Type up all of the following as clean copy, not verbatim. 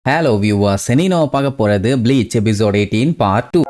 Hello viewers, Senino பார்க்க போறது Bleach episode 18 part 2.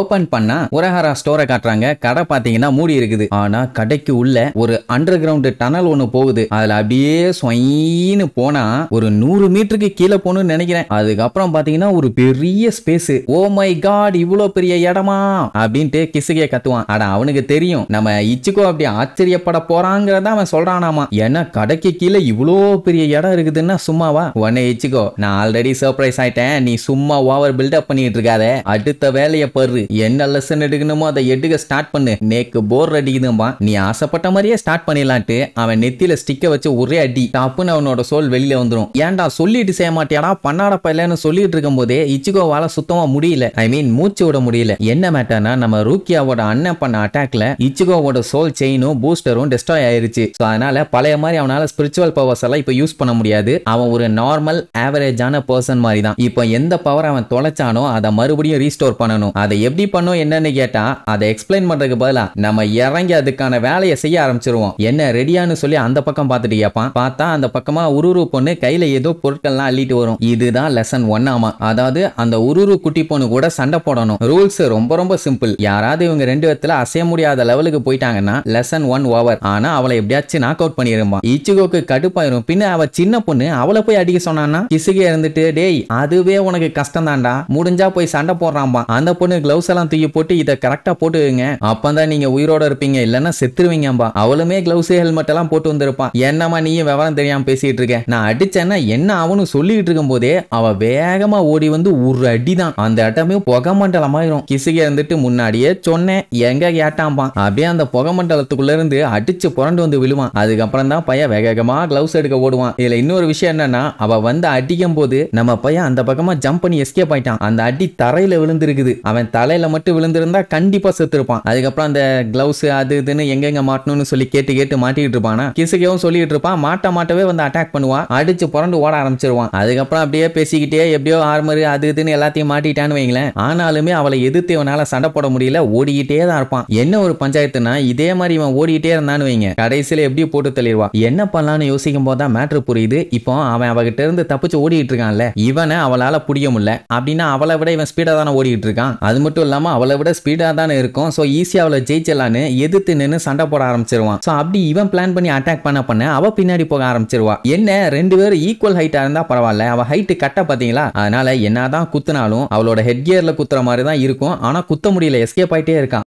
Open பண்ணா உரஹரா ஸ்டோரை காட்டுறாங்க. கடை பாத்தீங்கன்னா மூடி இருக்குது. ஆனா கடைக்கு உள்ள ஒரு அண்டர் கிரவுண்ட் டனல் ஒண்ணு போகுது. அதுல அப்படியே ஸ்வைன்னு போனா ஒரு 100 மீட்டருக்கு கீழே போகணும்னு நினைக்கிறேன். அதுக்கப்புறம் பாத்தீங்கன்னா ஒரு பெரிய ஸ்பேஸ். ஓ மை காட், இவ்வளவு பெரிய இடமா அப்படின்ட்டு கிசுகே கத்துவான். ஆனா அவனுக்கு தெரியும் நம்ம இச்சுக்கோ அப்படி ஆச்சரியப்பட போறாங்கிறத அவன் சொல்றானாமா. ஏன்னா கடைக்கு கீழே இவ்வளோ பெரிய இடம் இருக்குதுன்னா சும்மாவா? உடனே இச்சுக்கோ, நான் ஆல்ரெடி சர்ப்ரைஸ் ஆயிட்டேன், நீ சும்மா ஓவர் பில்டப் பண்ணிட்டு இருக்காத, அடுத்த வேலையை பரு, என்ன லெசன் எடுக்கணுமோ அதை எடுக்க ஸ்டார்ட் பண்ணு, நேக்கு போர் அடிக்குதும்பா. நீ ஆசைப்பட்ட மாதிரியே ஸ்டார்ட் பண்ணிடலான்ட்டு அவன் நெத்தியில ஸ்டிக்க வச்சு ஒரே அடி, டாப்புன்னு அவனோட சோல் வெளியில வந்துடும். ஏன்டா சொல்லிட்டு செய்ய மாட்டியாடா பண்ணாடப்ப இல்லைன்னு சொல்லிட்டு இருக்கும் போதே இச்சுகோவால சுத்தமா முடியல. ஐ மீன் மூச்சு விட முடியல. என்ன மேட்டர்னா நம்ம ரூக்கியாவோட அண்ணன் பண்ண அட்டாக்ல இச்சுகோவோட சோல் செயினும் பூஸ்டரும் டெஸ்ட்ராய் ஆயிருச்சு. ஸோ அதனால பழைய மாதிரி அவனால ஸ்பிரிச்சுவல் பவர்ஸ் எல்லாம் இப்போ யூஸ் பண்ண முடியாது. அவன் ஒரு நார்மல் ஆவரேஜான பர்சன் மாதிரி தான். இப்போ எந்த பவர் அவன் தொலைச்சானோ அதை மறுபடியும் ரீஸ்டோர் பண்ணணும். அதை எப்படி பண்ணும் என்னன்னு கேட்டா அதை எக்ஸ்பிளைன் பண்றதுக்கு பதிலா நம்ம இறங்கி அதுக்கான வேலையை செய்ய ஆரம்பிச்சிருவோம். என்ன ரெடியான்னு சொல்லி அந்த பக்கம் பார்த்துட்டு கேட்பான். பார்த்தா அந்த பக்கமா உருரு பொண்ணு கையில ஏதோ பொருட்கள்லாம் அள்ளிட்டு வரும். இதுதான் லெசன் 1 ஆமா. அதாவது அந்த உருரு குட்டி பொண்ணு கூட சண்டை போடணும். ரூல்ஸ் ரொம்ப ரொம்ப சிம்பிள். யாராவது இவங்க ரெண்டு விதத்துல அசைய முடியாத லெவலுக்கு போயிட்டாங்கன்னா லெசன் 1 ஓவர். ஆனா அவளை எப்படியாச்சும் நாக் அவுட் பண்ணிருப்பான். இச்சுகோக்கு கடுப்பாயிரும். பின்ன அவ சின்ன பொண்ணு அவளை போய் அடிக்க சொன்னான்னா கிசுகே இருந்துட்டு, டேய் அதுவே உனக்கு கஷ்டம் தான்டா, முடிஞ்சா போய் சண்டை போடுறான்பா. அந்த பொண்ணு கிளவுஸ் எல்லாம் தூக்கி போட்டு இதை கரெக்டா போட்டுங்க, அப்பதான் நீங்க உயிரோட இருப்பீங்க, இல்லன்னா செத்துருவீங்கம்பா. அவளுமே கிளவுஸ் ஹெல்மெட் எல்லாம் போட்டு வந்திருப்பான். என்னமா நீயும் விவரம் தெரியாம பேசிட்டு இருக்க, நான் அடிச்சேன்னா என்ன அவனு சொல்லிட்டு இருக்கும் போதே அவ வேகமா ஓடி வந்து ஒரு அடிதான். அந்த இடமே புகை மண்டலமாயிரும். கிசுகே இருந்துட்டு முன்னாடியே சொன்னேன் எங்க கேட்டாம்பான். அப்படியே அந்த புகை மண்டலத்துக்குள்ள இருந்து அடிச்சு புரண்டு வந்து விழுவான். அதுக்கப்புறம் தான் பையன் வேகமா கிளவுஸ் எடுக்க ஓடுவான். இதுல இன்னொரு விஷயம் என்னன்னா அவ வந்து அடிக்கும் போது நம்ம பையன் அந்த பக்கமா ஜம்ப் பண்ணி எஸ்கேப் ஆயிட்டான். அந்த அடி தரையில விழுந்திருக்குது. அவன் தலையில மட்டும் விழுந்திருந்தா கண்டிப்பா செத்துருப்பான். அதுக்கப்புறம் அந்த கிளவுஸ் அது இதுன்னு எங்க மாட்டணும்னு சொல்லி கேட்டு கேட்டு மாட்டிட்டு இருப்பானா. கிசுகவும் சொல்லிட்டு இருப்பான். மாட்டவே வந்து அட்டாக் பண்ணுவான். அடிச்சு புரண்டு ஓட ஆரம்பிச்சிருவான். அதுக்கப்புறம் அப்படியே பேசிக்கிட்டே எப்படியோ ஆர்மர் அது இதுன்னு எல்லாத்தையும் மாட்டிட்டான்னு வைங்களேன். ஆனாலுமே அவளை எதிர்த்து இவனால சண்டை போட முடியல. ஓடிக்கிட்டே தான் இருப்பான். என்ன ஒரு பஞ்சாயத்துனா இதே மாதிரி இவன் ஓடிக்கிட்டே இருந்தான்னு வைங்க, கடைசியில எப்படி போட்டு தள்ளிடுவா. என்ன பண்ணலான்னு யோசிக்கும் போதுதான் மேட்ரு புரியுது. இப்போ அவன் அவகிட்ட இருந்து தப்பிச்சு ஓடிட்டு இருக்கான்ல, இவனை அவளால புடிக்க முடியல அப்படின்னா அவளை விட இவன் ஸ்பீடா தானே ஓடிட்டு இருக்கான். அது மட்டும் இல்லாம அவளை விட ஸ்பீடா தானே இருக்கும். சோ ஈஸியா அவளை ஜெயிச்சலான்னு எதிர்த்து நின்று சண்டை போட ஆரம்பிச்சிருவான். சோ அப்படி இவன் பிளான் பண்ணி அட்டாக் பண்ண அவ பின்னாடி போக ஆரம்பிச்சிருவா. என்ன ரெண்டு பேரும் ஈக்குவல் ஹைட்டா இருந்தா பரவாயில்ல, அவ ஹைட் கட்ட பாத்தீங்களா, அதனால என்னதான் குத்துனாலும் அவளோட ஹெட் கியர்ல குத்துற மாதிரி தான் இருக்கும். ஆனா குத்த முடியல, எஸ்கேப் ஆயிட்டே இருக்கான்.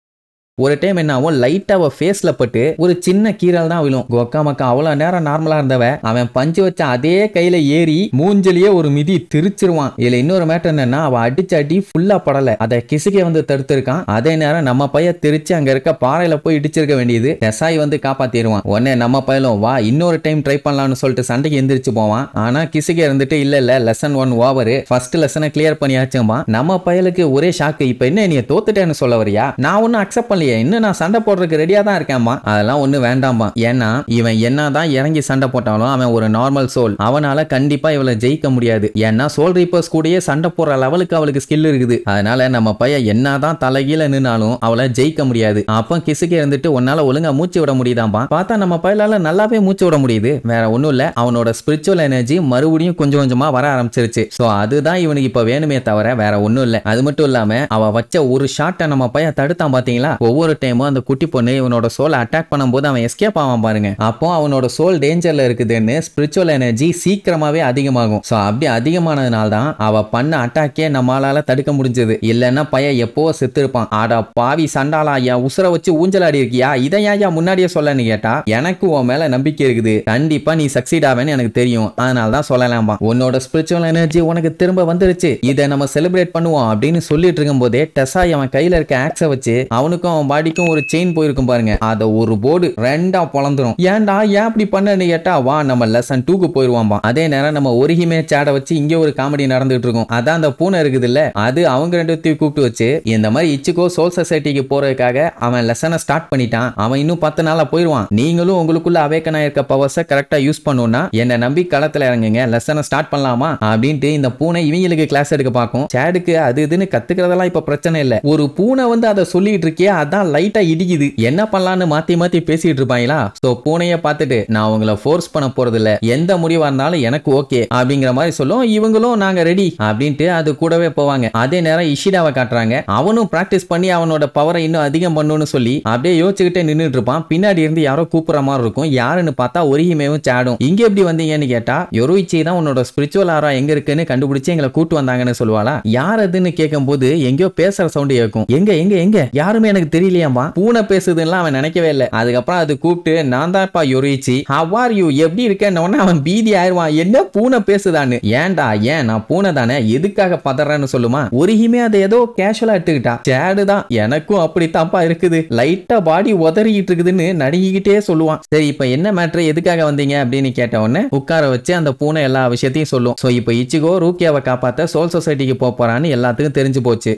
ஒரு டைம் என்ன ஆகும், லைட்டா அவ ஃபேஸ்ல பட்டு ஒரு சின்ன கீரல் தான் விழும். கொக்கா மக்கா அவ்வளவு நேரம் நார்மலா இருந்தவ அவன் பஞ்சு வச்ச அதே கையில ஏறி மூஞ்சலியே ஒரு மிதி திருச்சிருவான். இதுல இன்னொரு மேட்டர் என்னன்னா அவ அடிச்ச அடி ஃபுல்லா படல, அதை கிசுகே வந்து தடுத்திருக்கான். அதே நேரம் நம்ம பைய திருச்சி அங்க இருக்க பாறையில போய் இடிச்சிருக்க வேண்டியது டெசாய் வந்து காப்பாத்திடுவான். உடனே நம்ம பையலும் வா இன்னொரு டைம் ட்ரை பண்ணலாம்னு சொல்லிட்டு சண்டைக்கு எந்திரிச்சு போவான். ஆனா கிசுகே இருந்துட்டு இல்ல லெசன் 1 ஓவர், ஃபர்ஸ்ட் லெசனை கிளியர் பண்ணியாச்சும்பா. நம்ம பையலுக்கு ஒரே ஷாக்கு. இப்ப என்ன நீ தோத்துட்டேன்னு சொல்ல வரியா? நான் ஒன்னும் அக்செப்ட் பண்ணல, இன்னும் நான் சண்டை போடுறதுக்கு ரெடியா தான் இருக்கேன்மா. அதெல்லாம் ஒண்ணு வேண்டாம்பா. ஏன்னா இவன் என்னதான் இறங்கி சண்டை போட்டாலும் அவன் ஒரு நார்மல் சோல், அவனால கண்டிப்பா இவளை ஜெயிக்க முடியாது. ஏன்னா சோல் ரீப்பர்ஸ் கூடயே சண்டை போடுற லெவலுக்கு அவளுக்கு ஸ்கில் இருக்குது. அதனால நம்ம பையன் என்னதான் தலைகீழ நின்னாலும் அவளை ஜெயிக்க முடியாது. அப்ப கிசுகே இருந்துட்டு உன்னால ஒழுங்கா மூச்சு விட முடியுதாம்பா. பார்த்தா நம்ம பையலால நல்லாவே மூச்சு விட முடியுது. வேற ஒண்ணும் இல்ல, அவனோட ஸ்பிரிச்சுவல் எனர்ஜி மறுபடியும் கொஞ்சம் கொஞ்சமா வர ஆரம்பிச்சிருச்சு. சோ அதுதான் இவனுக்கு இப்ப வேணுமே தவிர வேற ஒண்ணும் இல்ல. அது மட்டும் இல்லாம அவ வச்ச ஒரு ஷாட்டை நம்ம பையன் தடுத்தான் பாத்தீங்களா. ஒவ்வொரு டைமும் அந்த குட்டி பொண்ணு இவனோட சோல் அட்டாக் பண்ணும்போது அவன் எஸ்கேப் ஆவான் பாருங்க. அப்போ அவனோட சோல் டேஞ்சர்ல இருக்குதுன்னு ஸ்பிரிச்சுவல் எனர்ஜி சீக்கிரமாவே அதிகமாகும். சோ அப்படி அதிகமானதுனால தான் அவ பண்ண அட்டாக்கே நம்மளால தடுக்க முடிஞ்சது. இல்லன்னா பையன் எப்போ செத்து இருப்பான். ஆடா பாவி சண்டாலா, என் உசுர வச்சு ஊஞ்சலாடி இருக்கியா, இதை ஏன் முன்னாடியே சொல்லன்னு கேட்டா எனக்கு உன் மேல நம்பிக்கை இருக்குது, கண்டிப்பா நீ சக்சீட் ஆவேன்னு எனக்கு தெரியும், அதனால தான் சொல்லலாம்பா. உன்னோட ஸ்பிரிச்சுவல் எனர்ஜி உனக்கு திரும்ப வந்துருச்சு, இதை நம்ம செலிப்ரேட் பண்ணுவோம் அப்படின்னு சொல்லிட்டு இருக்கும் போதே டெசாய் அவன் கையில இருக்க ஆக்ஸை வச்சு அவனுக்கும் அவன் பாடிக்கும் ஒரு செயின் போயிருக்கும் பாருங்க, அத ஒரு போர்டு ரெண்டா பொளந்துரும். ஏன்டா ஏன் அப்படி பண்ணன்னு கேட்டா வா நம்ம லெசன் 2க்கு போயிருவான்பா. அதே நேரம் நம்ம ஒருகிமே சேட வச்சு இங்க ஒரு காமெடி நடந்துட்டு இருக்கும். அதான் அந்த பூனை இருக்குது இல்ல, அது அவங்க ரெண்டுத்தையும் கூப்பிட்டு வச்சு இந்த மாதிரி இச்சுக்கோ சோல் சொசைட்டிக்கு போறதுக்காக அவன் லெசனை ஸ்டார்ட் பண்ணிட்டான், அவன் இன்னும் 10 நாள்ல போயிருவான், நீங்களும் உங்களுக்குள்ள அவேக்கனா இருக்க பவர்ஸை கரெக்டா யூஸ் பண்ணணும்னா என்ன நம்பி களத்துல இறங்குங்க, லெசனை ஸ்டார்ட் பண்ணலாமா அப்படின்ட்டு இந்த பூனை இவங்களுக்கு கிளாஸ் எடுக்க பார்க்கும். சேடுக்கு அது இதுன்னு கத்துக்கிறதெல்லாம் இப்ப பிரச்சனை இல்ல, ஒரு பூனை வந்து அதை சொல்லிட்டு இருக்கே அதை அதான் லைட்டா இடிக்குது, என்ன பண்ணலான்னு மாத்தி மாத்தி பேசிட்டு இருப்பாங்களா. சோ பூனைய பார்த்துட்டு நான் உங்களை ஃபோர்ஸ் பண்ண போறது இல்ல, எந்த முடிவா இருந்தாலும் எனக்கு ஓகே அப்படிங்கிற மாதிரி சொல்லும். இவங்களும் நாங்க ரெடி அப்படின்ட்டு அது கூடவே போவாங்க. அதே நேரம் இஷிடாவை காட்டுறாங்க. அவனும் பிராக்டிஸ் பண்ணி அவனோட பவரை இன்னும் அதிகம் பண்ணணும்னு சொல்லி அப்படியே யோசிச்சுக்கிட்டே நின்னுட்டு இருப்பான். பின்னாடி இருந்து யாரோ கூப்பிடுற மாதிரி இருக்கும். யாருன்னு பார்த்தா ஒரிஹிமேவும் சாடும். இங்க எப்படி வந்தீங்கன்னு கேட்டா யோருயிச்சி தான் உன்னோட ஸ்பிரிச்சுவல் ஆரா எங்க இருக்குன்னு கண்டுபிடிச்சு எங்களை கூட்டு வந்தாங்கன்னு சொல்லுவாளா. யார் அதுன்னு கேட்கும் போது எங்கேயோ பேசுற சவுண்ட் கேட்கும். எங்க எங்க எங்க யாருமே எனக்கு தெரியலையாமா, பூனை பேசுதுன்னு அவன் நினைக்கவே இல்லை. அதுக்கப்புறம் அது கூப்பிட்டு நான் தான்ப்பா யோருயிச்சி, ஹவ் ஆர் யூ, எப்படி இருக்கேன்னு அவன் பீதி ஆயிடுவான். என்ன பூனை பேசுதான்னு. ஏன்டா ஏன் நான் பூனை தானே, எதுக்காக பதறேன்னு சொல்லுமா. ஒரிஹிமே அதை ஏதோ கேஷுவலா எடுத்துக்கிட்டா. சேடுதான், எனக்கும் அப்படித்தான்ப்பா இருக்குது, லைட்டா பாடி உதறிக்கிட்டு இருக்குதுன்னு நடுங்கிக்கிட்டே சொல்லுவான். சரி இப்ப என்ன மேட்ரு, எதுக்காக வந்தீங்க அப்படின்னு கேட்ட உடனே உட்கார வச்சு அந்த பூனை எல்லா விஷயத்தையும் சொல்லும். சோ இப்ப இச்சிகோ ரூக்கியாவை காப்பாத்த சோல் சொசைட்டிக்கு போறான்னு எல்லாத்துக்கும் தெரிஞ்சு போச்சு.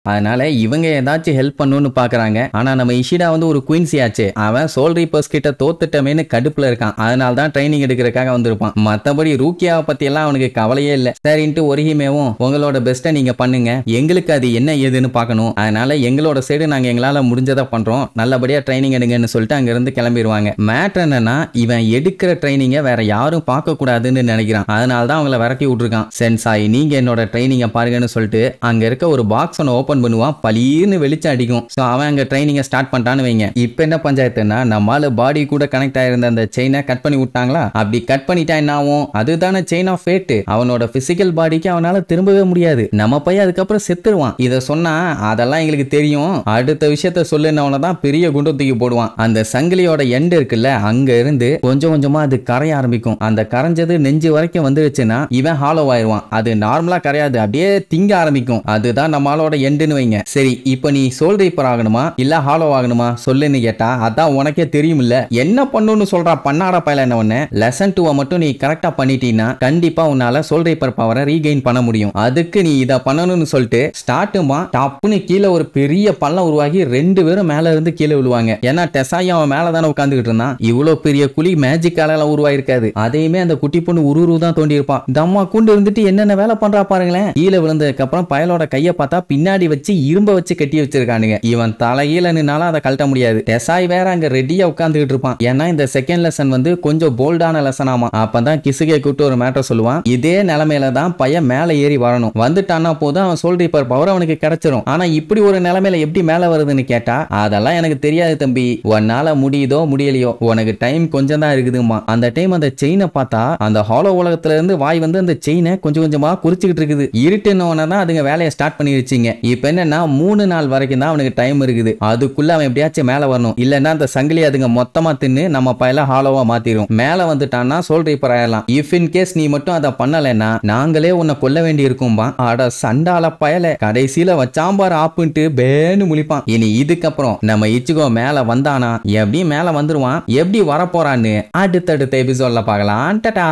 அதனால இவங்க ஏதாச்சும் ஹெல்ப் பண்ணணும்னு பாக்குறாங்க. ஆனா நம்ம இஷிடா வந்து ஒரு குயின்சி ஆச்சு, அவன் சோல் ரீப்பர்ஸ் கிட்ட தோத்துட்டமேன்னு கடுப்புல இருக்கான். அதனால தான் ட்ரைனிங் எடுக்கிறதுக்காக வந்திருப்பான். மத்தபடி ரூக்கியாவை பத்தி எல்லாம் அவனுக்கு கவலையே இல்ல. சரின்ட்டு ஒரிஹிமேவும் உங்களோட பெஸ்ட்டை நீங்க பண்ணுங்க, எங்களுக்கு அது என்ன ஏதுன்னு பார்க்கணும், அதனால எங்களோட சைடு நாங்க எங்களால முடிஞ்சதை பண்றோம், நல்லபடியா ட்ரைனிங் எடுங்கன்னு சொல்லிட்டு அங்க இருந்து கிளம்பிடுவாங்க. மேட்டர் என்னன்னா இவன் எடுக்கிற ட்ரைனிங்கை வேற யாரும் பார்க்க கூடாதுன்னு நினைக்கிறான். அதனால தான் அவங்கள விரட்டி விட்டுருக்கான். சென்சாய் நீங்க என்னோட ட்ரைனிங்கை பாருங்கன்னு சொல்லிட்டு அங்க இருக்க ஒரு பாக்ஸ் ஒன்று ஓபன் பண்ணுவான். பலீர்னு வெளிச்சம் அடிக்கும். சோ அவன் அங்க ட்ரைனிங்க ஸ்டார்ட் பண்ணிட்டான்னு வைங்க. இப்போ என்ன பஞ்சாயத்துன்னா நம்மால பாடி கூட கனெக்ட் ஆயிருந்த அந்த செயினை கட் பண்ணி விட்டாங்களா. அப்படி கட் பண்ணிட்டா என்ன ஆகும், அதுதானே செயின் ஆஃப் ஃபேட். அவனோட பிசிக்கல் பாடிக்கு அவனால திரும்பவே முடியாது. நம்ம பையன் அதுக்கப்புறம் செத்துருவான். இத சொன்னா அதெல்லாம் எங்களுக்கு தெரியும், அடுத்த விஷயத்த சொல்லுனவன தான் பெரிய குண்டு தூக்கி போடுவான். அந்த சங்கிலியோட எண்ட் இருக்குல்ல, அங்க இருந்து கொஞ்சம் கொஞ்சமா அது கரைய ஆரம்பிக்கும். அந்த கரைஞ்சது நெஞ்சு வரைக்கும் வந்துருச்சுன்னா இவன் ஹாலோ ஆயிருவான். அது நார்மலா கரையாது, அப்படியே திங்க ஆரம்பிக்கும். அதுதான் நம்மளோட எண்டு வைங்க. சரி இப்போ நீ சோல் ரீப்பர் ஆகணுமா இல்ல ஹாலோ ஆகணுமா சொல்லுன்னு கேட்டா அதான் உனக்கே தெரியும் இல்ல, என்ன பண்ணணும்னு சொல்றா பண்ணாடா பையல. என்ன ஒண்ணு லெசன் 2 மட்டும் நீ கரெக்டா பண்ணிட்டீனா கண்டிப்பா உன்னால சோல் ரீப்பர் பவரை ரீகெயின் பண்ண முடியும். அதுக்கு நீ இத பண்ணணும்னு சொல்லிட்டு ஸ்டார்ட்டுமா டாப்னு கீழே ஒரு பெரிய பள்ளம் உருவாகி 2 பேரும் மேல இருந்து கீழே விழுவாங்க. ஏன்னா டெசாய் அவன் மேல தானே உட்கார்ந்துகிட்டு இருந்தான். இவ்வளவு பெரிய குழி மேஜிக்கால உருவாயிருக்காது. அதையுமே அந்த குட்டி பொண்ணு உருவு தான் தோண்டி இருப்பான். தம்மா கூண்டு இருந்துட்டு என்னென்ன வேலை பண்றா பாருங்களேன். கீழே விழுந்ததுக்கு அப்புறம் பயலோட கையை பார்த்தா பின்னாடி வச்சு இரும்ப வச்சு கட்டி வச்சிருக்கானுங்க. இவன் தலையில நின்னாலும் அதை கழட்ட முடியாது. டெசாய் வேற அங்க ரெடியா உட்கார்ந்துகிட்டு இருப்பான். ஏன்னா இந்த செகண்ட் லெசன் வந்து கொஞ்சம் போல்டான லெசன் ஆமா. அப்பதான் கிசுகே கூட்டு ஒரு மேட்டர் சொல்லுவான். இதே நிலைமையில தான் பையன் மேல ஏறி வரணும், வந்துட்டானா போதும் அவன் சோல் ரீப்பர் பவர் அவனுக்கு கிடைச்சிரும். ஆனா இப்படி ஒரு நிலைமையில எப்படி மேல வருதுன்னு கேட்டா அதெல்லாம் எனக்கு தெரியாது தம்பி, உன்னால முடியுதோ முடியலையோ, உனக்கு டைம் கொஞ்சம் தான் இருக்குதுமா. அந்த டைம் அந்த செயினை பார்த்தா அந்த ஹாலோ உலகத்துல இருந்து வாய் வந்து அந்த செயினை கொஞ்சம் கொஞ்சமா குறிச்சுக்கிட்டு இருக்குது. இருட்டுன்னு தான் அதுங்க வேலையை ஸ்டார்ட் பண்ணிருச்சுங்க. இப்ப என்னன்னா 3 நாள் வரைக்கும் தான் அவனுக்கு டைம் இருக்குது. அதுக்குள்ள அவன் எப்படியாச்சும் மேல வரணும். இல்லன்னா அந்த சங்கிலி அதுங்க மொத்தமா தின்னு நம்ம பையல ஹாலோவா மாத்திரும். மேல வந்துட்டான்னா சோல் ரீப்பர் ஆயிடலாம். இஃப் இன் கேஸ் நீ மட்டும் அதை பண்ணலன்னா நாங்களே உன்னை கொல்ல வேண்டி இருக்கும்பா. அட சண்டால பயல, கடைசியில வச்சாம்பார் ஆப்புன்ட்டு பேன்னு முழிப்பான். இனி இதுக்கப்புறம் நம்ம இச்சிகோ மேல வந்தானா எப்படி மேல வந்துருவான், எப்படி வரப்போறான்னு அடுத்தடுத்த எபிசோட்ல பார்க்கலாம். டடா.